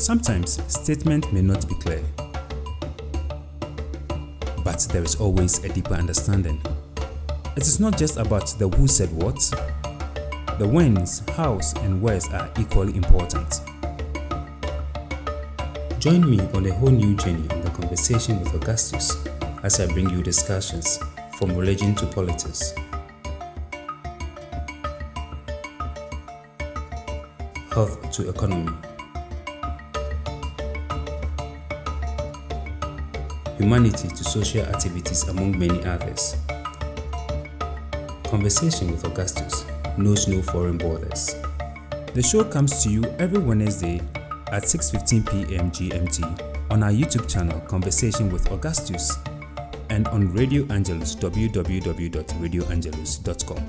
Sometimes statement may not be clear, but there is always a deeper understanding. It is not just about the who said what. The whens, hows, and wheres are equally important. Join me on a whole new journey in the conversation with Augustus as I bring you discussions from religion to politics, health to economy, humanity to social activities, among many others. Conversation with Augustus knows no foreign borders. The show comes to you every Wednesday at 6:15 p.m. GMT on our YouTube channel Conversation with Augustus and on Radio Angelus www.radioangelus.com.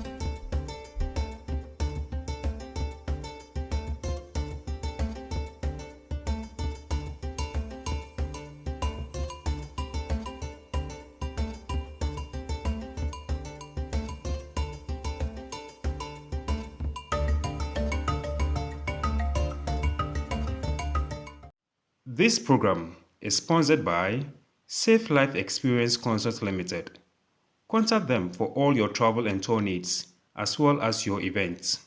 This program is sponsored by Safe Life Experience Consult Limited. Contact them for all your travel and tour needs, as well as your events.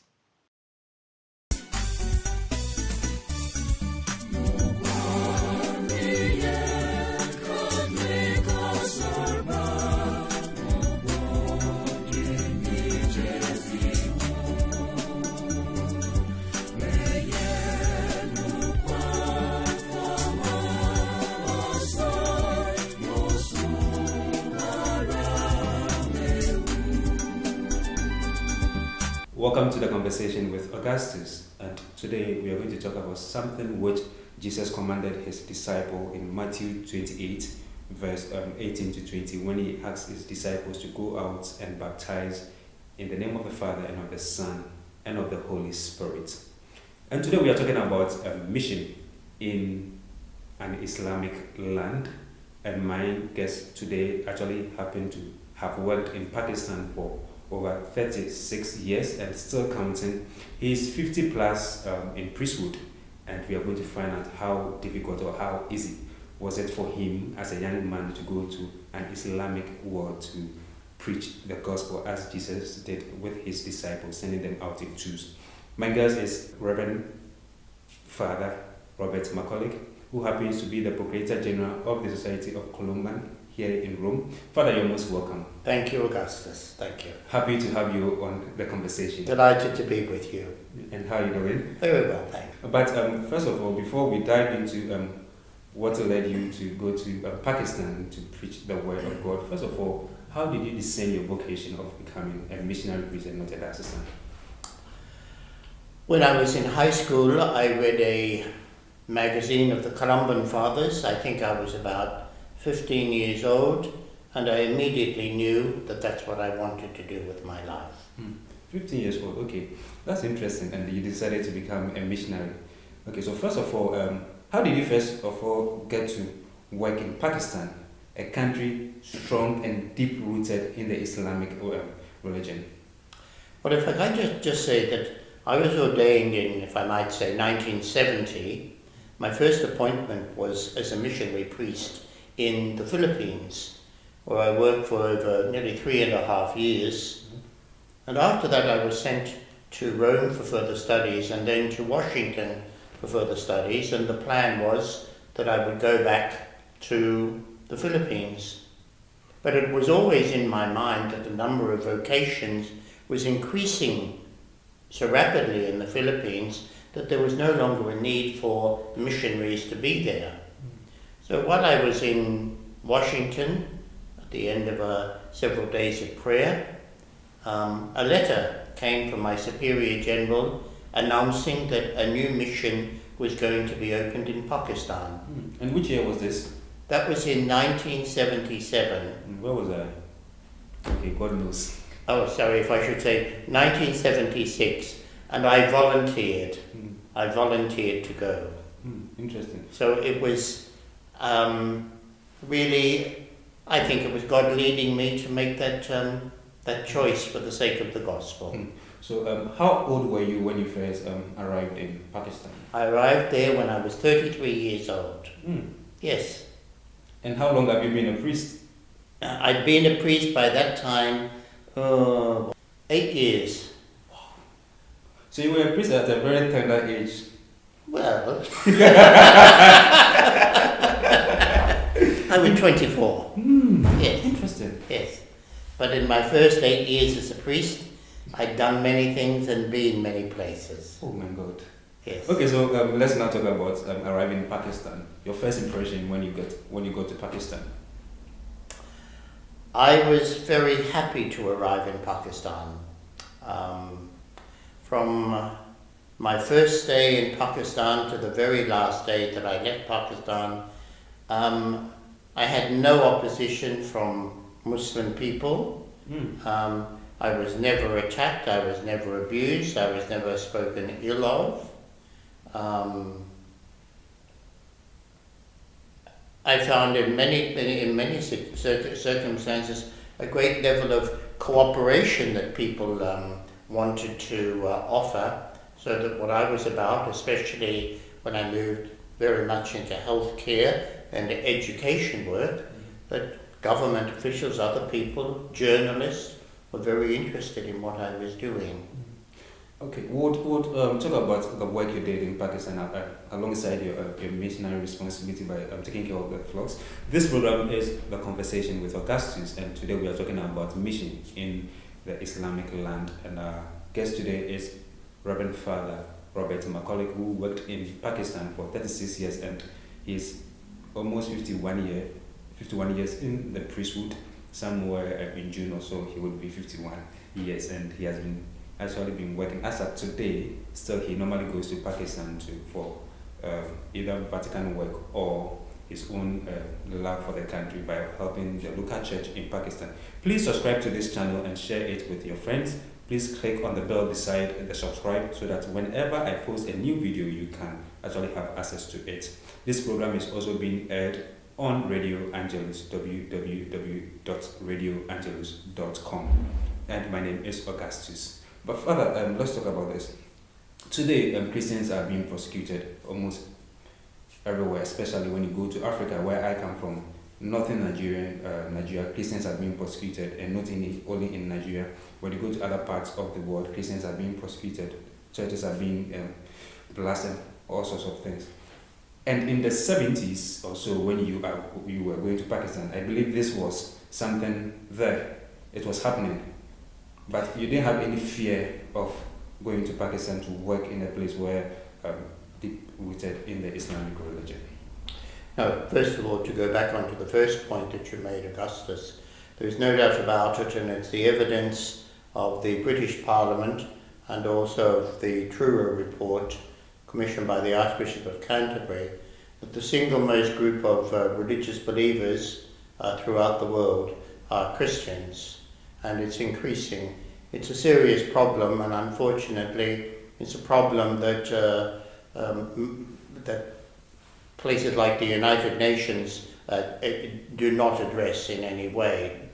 Welcome to the conversation with Augustus, and today we are going to talk about something which Jesus commanded his disciple in Matthew 28 verse 18 to 20 when he asked his disciples to go out and baptize in the name of the Father and of the Son and of the Holy Spirit. And today we are talking about mission in an Islamic land, and my guest today actually happened to have worked in Pakistan for over 36 years and still counting. He is 50 plus in priesthood, and we are going to find out how difficult or how easy was it for him as a young man to go to an Islamic world to preach the gospel as Jesus did with his disciples, sending them out in twos. My guest is Reverend Father Robert McCulloch, who happens to be the Procurator General of the Society of Columban here in Rome. Father, you're most welcome. Thank you, Augustus. Thank you. Happy to have you on the conversation. Delighted to be with you. And how are you doing? Very well, thanks. But first of all, before we dive into what led you to go to Pakistan to preach the word of God, first of all, how did you discern your vocation of becoming a missionary priest and not a assistant? When I was in high school, I read a magazine of the Columban Fathers. I think I was about 15 years old, and I immediately knew that that's what I wanted to do with my life. 15 years old, okay. That's interesting, and you decided to become a missionary. Okay, so first of all, how did you first of all get to work in Pakistan, a country strong and deep-rooted in the Islamic religion? Well, if I can just say that I was ordained in, if I might say, 1970. My first appointment was as a missionary priest in the Philippines, where I worked for over nearly 3.5 years. And after that I was sent to Rome for further studies and then to Washington for further studies, and the plan was that I would go back to the Philippines. But it was always in my mind that the number of vocations was increasing so rapidly in the Philippines that there was no longer a need for missionaries to be there. So while I was in Washington, at the end of several days of prayer, a letter came from my Superior General announcing that a new mission was going to be opened in Pakistan. And which year was this? That was in 1977. Where was I? Okay, God knows. Oh, sorry, if I should say 1976. And I volunteered. I volunteered to go. Interesting. So it was really, I think it was God leading me to make that choice for the sake of the gospel. So, how old were you when you first arrived in Pakistan? I arrived there when I was 33 years old. Mm. Yes. And how long have you been a priest? I'd been a priest by that time 8 years. So you were a priest at a very tender age. Well, I was 24. Yes. Interesting. Yes. But in my first 8 years as a priest, I'd done many things and been many places. Oh my God. Yes. Okay, so let's now talk about arriving in Pakistan. Your first impression when you got to Pakistan. I was very happy to arrive in Pakistan. From my first day in Pakistan to the very last day that I left Pakistan, I had no opposition from Muslim people. I was never attacked, I was never abused, I was never spoken ill of. I found in many circumstances a great level of cooperation that people wanted to offer, so that what I was about, especially when I moved very much into healthcare and education work, that government officials, other people, journalists were very interested in what I was doing. Okay, we'll talk about the work you did in Pakistan alongside your missionary responsibility by taking care of the flocks. This program is The Conversation with Augustus, and today we are talking about mission in the Islamic land. And our guest today is Reverend Father Robert Macaulay, who worked in Pakistan for 36 years, and he's almost 51 years in the priesthood. Somewhere in June or so, he would be 51 years, and he has actually been working. As of today, still he normally goes to Pakistan for either Vatican work or his own love for the country by helping the local church in Pakistan. Please subscribe to this channel and share it with your friends. Please click on the bell beside the subscribe so that whenever I post a new video, you can actually have access to it. This program is also being aired on Radio Angelus, www.radioangelus.com. And my name is Augustus. But Father, let's talk about this. Today, Christians are being persecuted almost everywhere, especially when you go to Africa, where I come from. Northern Nigeria, Christians are being persecuted, and not only in Nigeria. When you go to other parts of the world, Christians are being persecuted. Churches are being blasted, all sorts of things. And in the 70s or so, when you were going to Pakistan, I believe this was something there. It was happening. But you didn't have any fear of going to Pakistan to work in a place where deep-rooted in the Islamic religion. Now, first of all, to go back onto the first point that you made, Augustus, there is no doubt about it, and it's the evidence of the British Parliament and also of the Truro report commissioned by the Archbishop of Canterbury, that the single most group of religious believers throughout the world are Christians, and it's increasing. It's a serious problem, and unfortunately it's a problem that that places like the United Nations do not address in any way.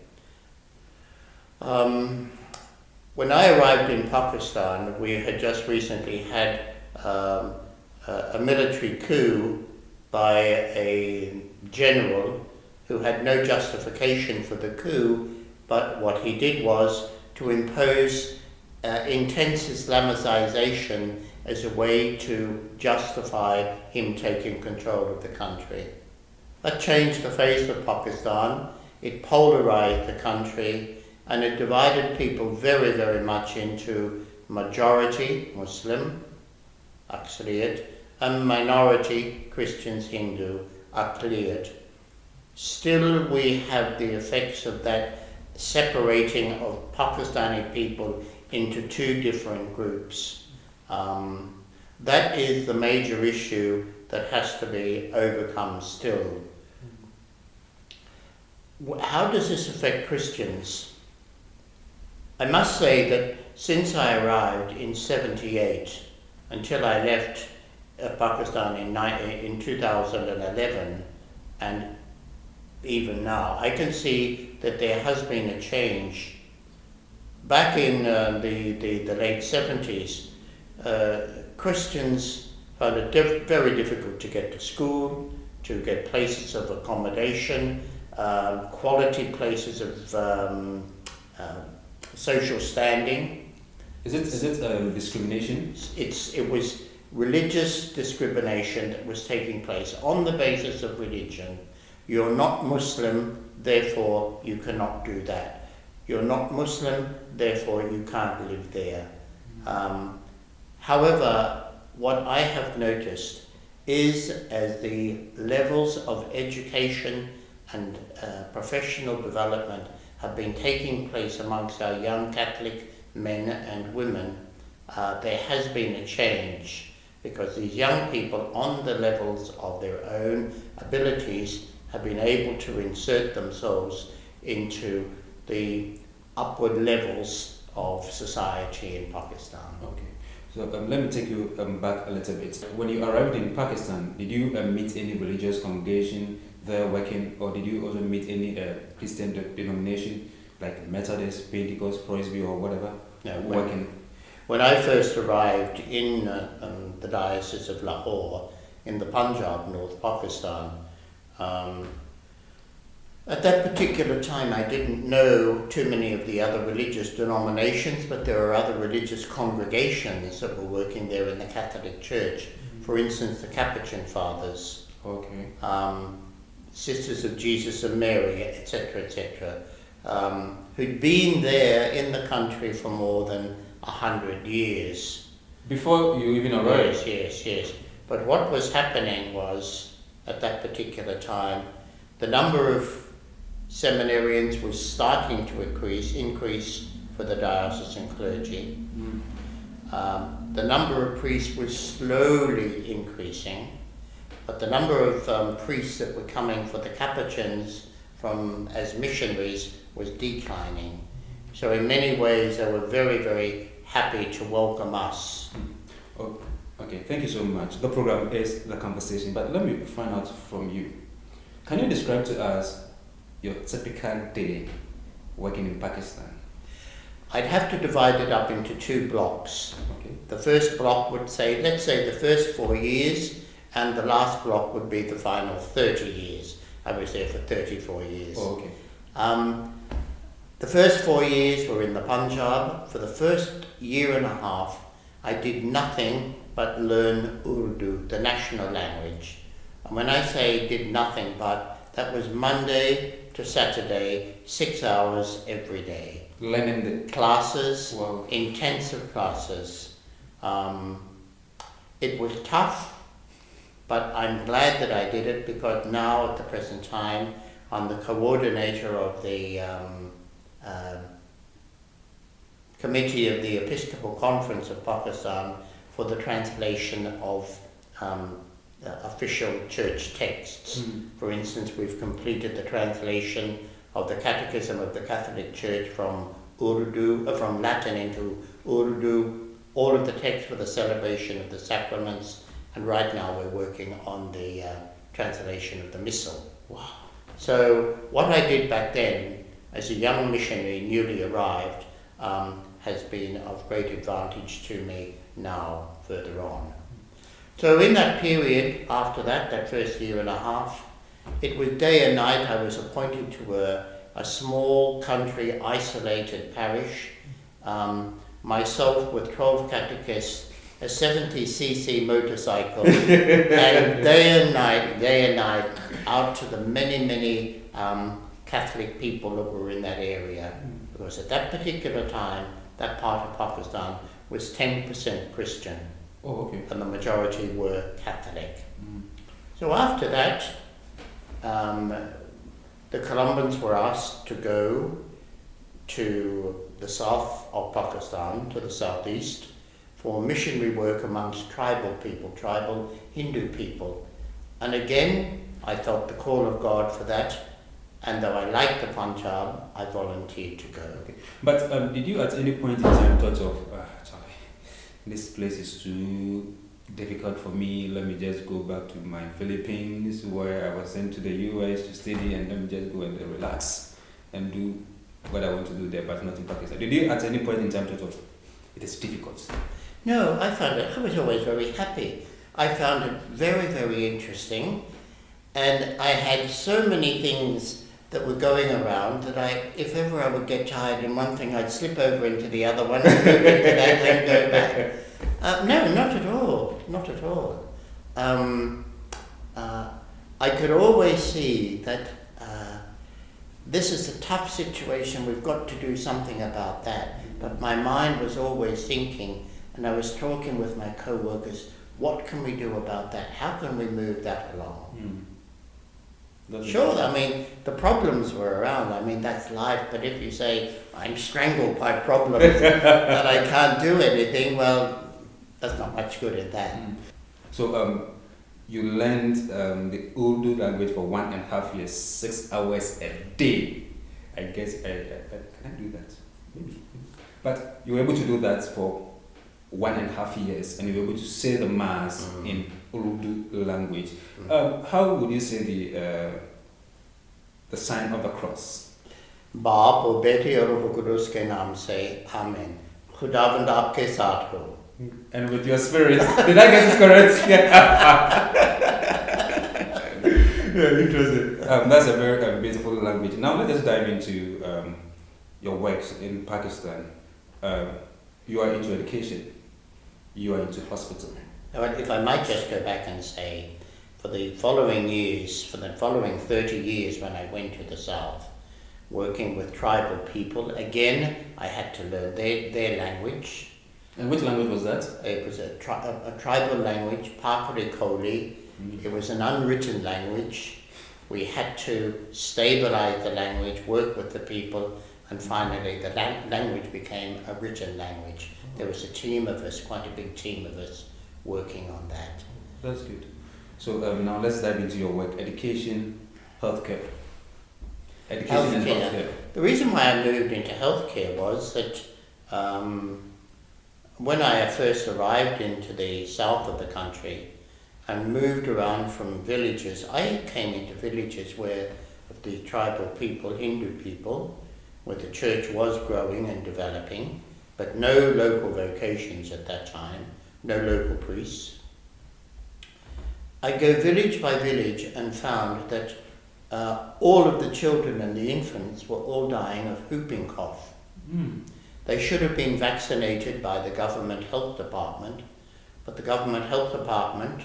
When I arrived in Pakistan, we had just recently had a military coup by a general who had no justification for the coup, but what he did was to impose intense Islamicization as a way to justify him taking control of the country. That changed the face of Pakistan. It polarized the country, and it divided people very, very much into majority Muslim, Aksariyat, and minority Christians, Hindu, Aqliyat. Still, we have the effects of that separating of Pakistani people into two different groups. That is the major issue that has to be overcome still. How does this affect Christians? I must say that since I arrived in 78 until I left Pakistan in 2011, and even now, I can see that there has been a change back in the late 70s, Christians found it very difficult to get to school, to get places of accommodation, quality places of social standing. Is it discrimination? It was religious discrimination that was taking place on the basis of religion. You're not Muslim, therefore you cannot do that. You're not Muslim, therefore you can't live there. However, what I have noticed is as the levels of education and professional development have been taking place amongst our young Catholic men and women, there has been a change, because these young people on the levels of their own abilities have been able to insert themselves into the upward levels of society in Pakistan. Okay. So let me take you back a little bit. When you arrived in Pakistan, did you meet any religious congregation there working, or did you also meet any Christian denomination like Methodist, Pentecost, Presby, or whatever? No, working. When I first arrived in the Diocese of Lahore in the Punjab, North Pakistan, at that particular time I didn't know too many of the other religious denominations, but there are other religious congregations that were working there in the Catholic Church. Mm-hmm. For instance, the Capuchin Fathers, okay. Sisters of Jesus and Mary, etc., who'd been there in the country for more than 100 years. Before you even arrived? Yes. But what was happening was, at that particular time, the number of seminarians was starting to increase for the diocesan clergy. The number of priests was slowly increasing, but the number of priests that were coming for the Capuchins as missionaries was declining. So in many ways they were very, very happy to welcome us. Oh, okay, thank you so much. The program is The Conversation, but let me find out from you. Can you describe to us your typical day working in Pakistan? I'd have to divide it up into two blocks. Okay. The first block would say, let's say the first 4 years, and the last block would be the final 30 years. I was there for 34 years. Oh, okay. The first 4 years were in the Punjab. For the first year and a half, I did nothing but learn Urdu, the national language. And when I say did nothing but, that was Monday to Saturday, 6 hours every day. Learning the classes, wow. Intensive classes. It was tough, but I'm glad that I did it, because now at the present time I'm the coordinator of the Committee of the Episcopal Conference of Pakistan for the translation of official church texts. For instance, we've completed the translation of the Catechism of the Catholic Church from Latin into Urdu, all of the texts for the celebration of the sacraments, and right now we're working on the translation of the Missal. Wow. So what I did back then, as a young missionary newly arrived, has been of great advantage to me now further on. So in that period, after that first year and a half, it was day and night. I was appointed to a small country isolated parish, myself with 12 catechists, a 70cc motorcycle, and day and night out to the many Catholic people that were in that area. Because at that particular time, that part of Pakistan was 10% Christian. Oh, okay. And the majority were Catholic. So after that, the Columbans were asked to go to the south of Pakistan, to the southeast, for missionary work amongst tribal people, tribal Hindu people. And again, I felt the call of God for that, and though I liked the Punjab, I volunteered to go. Okay. But did you at any point in time thought of, this place is too difficult for me, let me just go back to my Philippines, where I was sent to the US to study, and let me just go and relax and do what I want to do there, but not in Pakistan. Did you at any point in time thought of it is difficult? No, I was always very happy. I found it very, very interesting, and I had so many things that were going around that if ever I would get tired in one thing, I'd slip over into the other one and go into that, then go back. No, not at all, not at all. I could always see that this is a tough situation, we've got to do something about that. But my mind was always thinking, and I was talking with my co-workers, what can we do about that? How can we move that along? Sure, I mean, the problems were around. I mean, that's life. But if you say, I'm strangled by problems and I can't do anything, well, that's not much good in that. So you learned the Urdu language for 1.5 years, 6 hours a day. I guess, can I do that? Maybe. But you were able to do that for 1.5 years, and you were able to say the Mass in Urdu language. How would you say the sign of the cross? बाप और बेटे और रूह कुदुस के नाम से आमीन. खुदावंद आपके साथ हो. And with your spirit. Did I get it correct? Yeah, interesting. That's a very beautiful language. Now let us dive into your works in Pakistan. You are into education. You are into hospital. If I might just go back and say, for the following 30 years when I went to the South, working with tribal people, again, I had to learn their language. And which language was that? It was a tribal language, Pakari Koli. It was an unwritten language. We had to stabilize the language, work with the people, and finally the language became a written language. There was a team of us, quite a big team of us, working on that. That's good. So now let's dive into your work, education, healthcare. Education and healthcare. The reason why I moved into healthcare was that when I first arrived into the south of the country and moved around from villages, I came into villages where the tribal people, Hindu people, where the church was growing and developing, but no local vocations at that time, no local priests. I go village by village and found that all of the children and the infants were all dying of whooping cough. They should have been vaccinated by the government health department, but the government health department,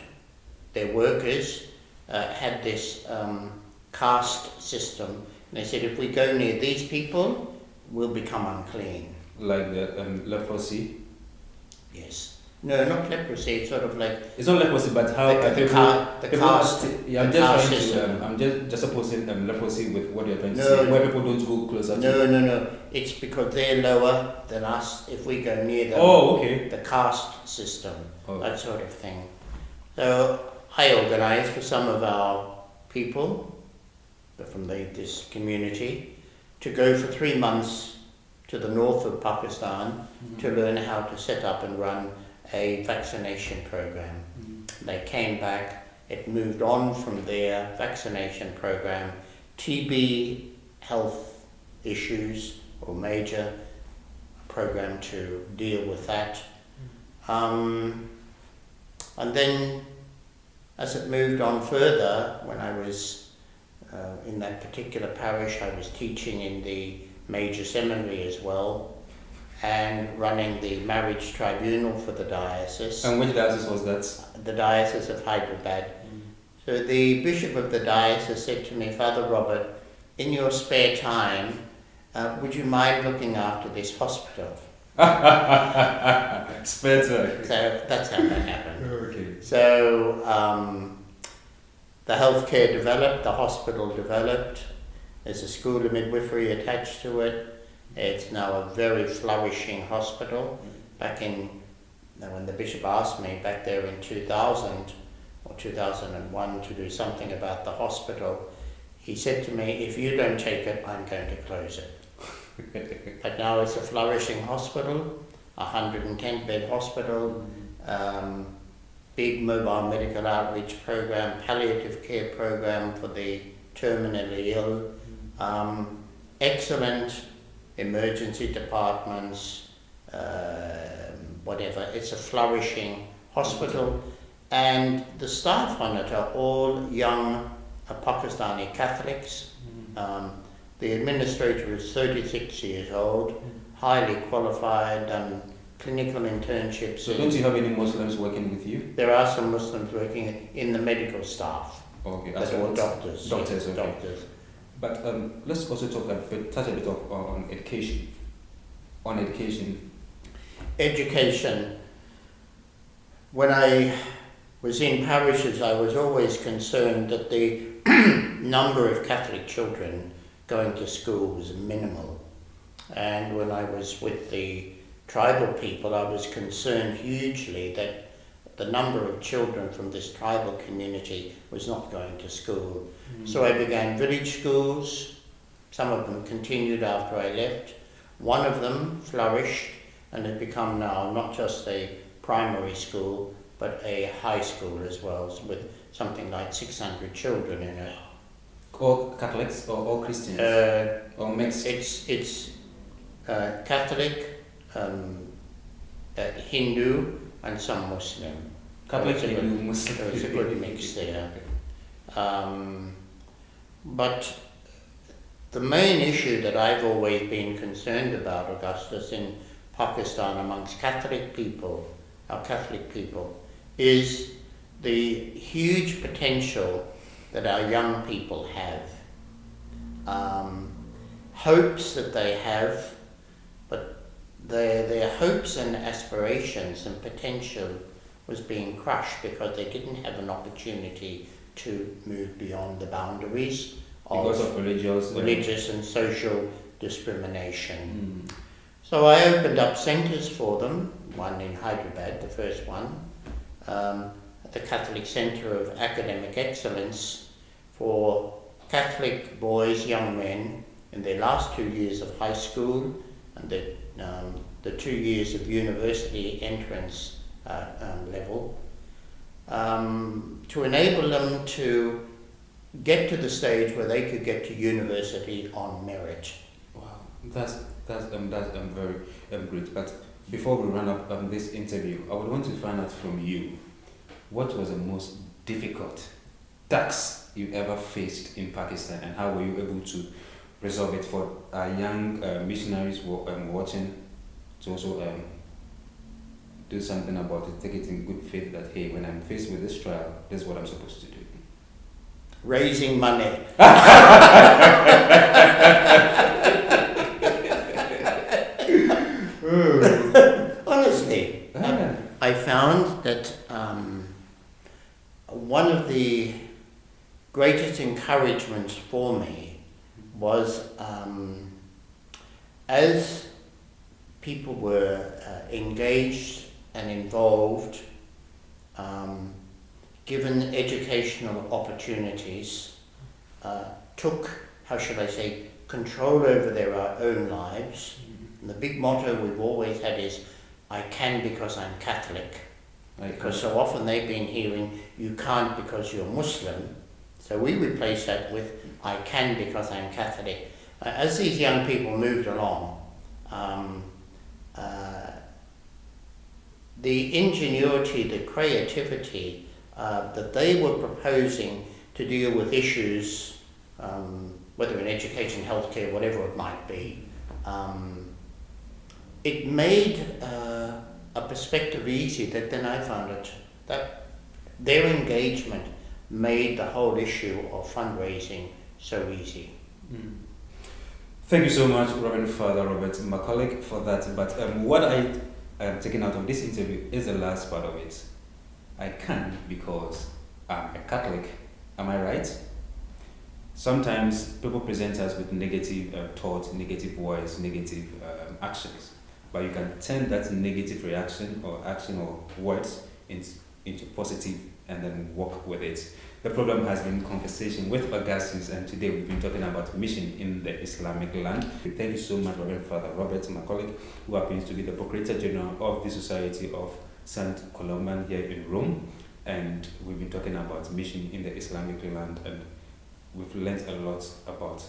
their workers, had this caste system. And they said, if we go near these people, we'll become unclean. Like the leprosy? Yes. No, not leprosy. It's sort of like... It's not leprosy, but how... The caste system. I'm just opposing leprosy with what you're trying to say, where people don't go closer to... No. It's because they're lower than us. If we go near them... Oh, okay. The caste system, that sort of thing. So I organised for some of our people from this community to go for 3 months to the north of Pakistan to learn how to set up and run a vaccination program. They came back, it moved on from their vaccination program, TB health issues or major program to deal with that. And then as it moved on further, when I was in that particular parish, I was teaching in the major seminary as well, and running the marriage tribunal for the diocese. And which diocese was that? The Diocese of Hyderabad. So the Bishop of the diocese said to me, Father Robert, in your spare time, would you mind looking after this hospital? Spare time. So that's how that happened. Okay. So the healthcare developed, the hospital developed, there's a school of midwifery attached to it. It's now a very flourishing hospital. Back in, when the bishop asked me back there in 2000 or 2001 to do something about the hospital, he said to me, if you don't take it, I'm going to close it. But now it's a flourishing hospital, 110 bed hospital, big mobile medical outreach program, palliative care program for the terminally ill, excellent emergency departments, whatever. It's a flourishing hospital, and the staff on it are all young Pakistani Catholics. The administrator is 36 years old, highly qualified, done clinical internships. So don't you have any Muslims working with you? There are some Muslims working in the medical staff. Okay, That's all doctors. Doctors, yes, okay. doctors. But let's also touch a bit on education. On education. Education. When I was in parishes, I was always concerned that the number of Catholic children going to school was minimal. And when I was with the tribal people, I was concerned hugely that the number of children from this tribal community was not going to school. So I began village schools. Some of them continued after I left. One of them flourished and had become now not just a primary school, but a high school as well, with something like 600 children in it. All Catholics or all Christians? Or mixed? It's Catholic, Hindu, and some Muslim. Catholic, Hindu, Muslim. There was a good mix there. But the main issue that I've always been concerned about, Augustus, in Pakistan amongst Catholic people, our Catholic people, is the huge potential that our young people have. Hopes that they have, but their hopes and aspirations and potential was being crushed because they didn't have an opportunity to move beyond the boundaries because of religious and social discrimination. So I opened up centres for them, one in Hyderabad, the first one, at the Catholic Centre of Academic Excellence for Catholic boys, young men, in their last 2 years of high school and the 2 years of university entrance level, to enable them to get to the stage where they could get to university on merit. Wow, that's very great. But before we run up this interview, I would want to find out from you, what was the most difficult task you ever faced in Pakistan, and how were you able to resolve it for our young missionaries watching to also do something about it, take it in good faith that, hey, when I'm faced with this trial, this is what I'm supposed to do. Raising money. Honestly, I found that one of the greatest encouragements for me was as people were engaged and involved, given educational opportunities, took, how should I say, control over their own lives. And the big motto we've always had is, I can because I'm Catholic. Because so often they've been hearing, you can't because you're Muslim. So we replace that with, I can because I'm Catholic. As these young people moved along, the ingenuity, the creativity that they were proposing to deal with issues, whether in education, healthcare, whatever it might be, it made a perspective easy that then I found it, that their engagement made the whole issue of fundraising so easy. Thank you so much, Reverend Father Robert, my colleague, for that. But what I am taking out of this interview is the last part of it. I can because I'm a Catholic. Am I right? Sometimes people present us with negative thoughts, negative words, negative actions. But you can turn that negative reaction or action or words into positive and then work with it. The problem has been conversation with Augustus, and today we've been talking about mission in the Islamic land. Thank you so much, Reverend Father Robert, my colleague, who happens to be the Procurator General of the Society of St. Columban here in Rome. And we've been talking about mission in the Islamic land, and we've learned a lot about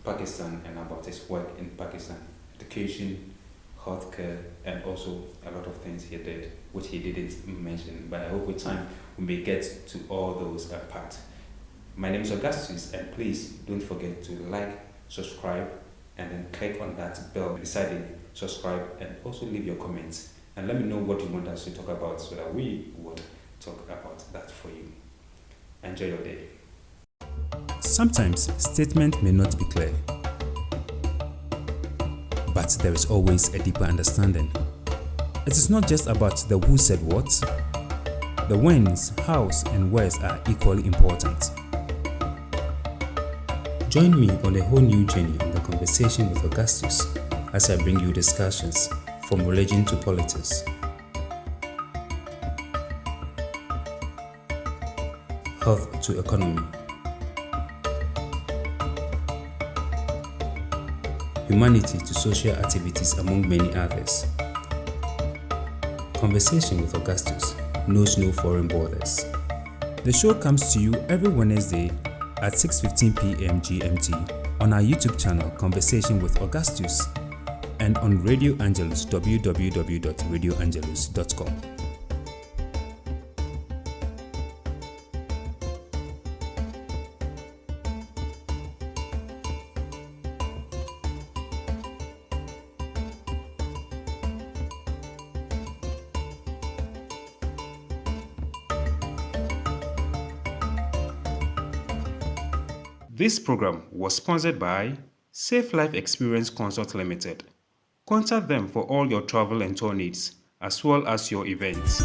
Pakistan and about his work in Pakistan. education, healthcare, and also a lot of things he did, which he didn't mention. But I hope with time we may get to all those parts. My name is Augustus, and please don't forget to like, subscribe, and then click on that bell beside it, subscribe, and also leave your comments. And let me know what you want us to talk about so that we would talk about that for you. Enjoy your day. Sometimes statement may not be clear, but there is always a deeper understanding. It is not just about the who said what. The whens, hows, and wheres are equally important. Join me on a whole new journey in the conversation with Augustus as I bring you discussions from religion to politics, health to economy, humanity to social activities, among many others. Conversation with Augustus knows no foreign borders. The show comes to you every Wednesday at 6:15 p.m. GMT on our YouTube channel Conversation with Augustus and on Radio Angelus, www.radioangelus.com. This program was sponsored by Safe Life Experience Consult Limited. Contact them for all your travel and tour needs, as well as your events.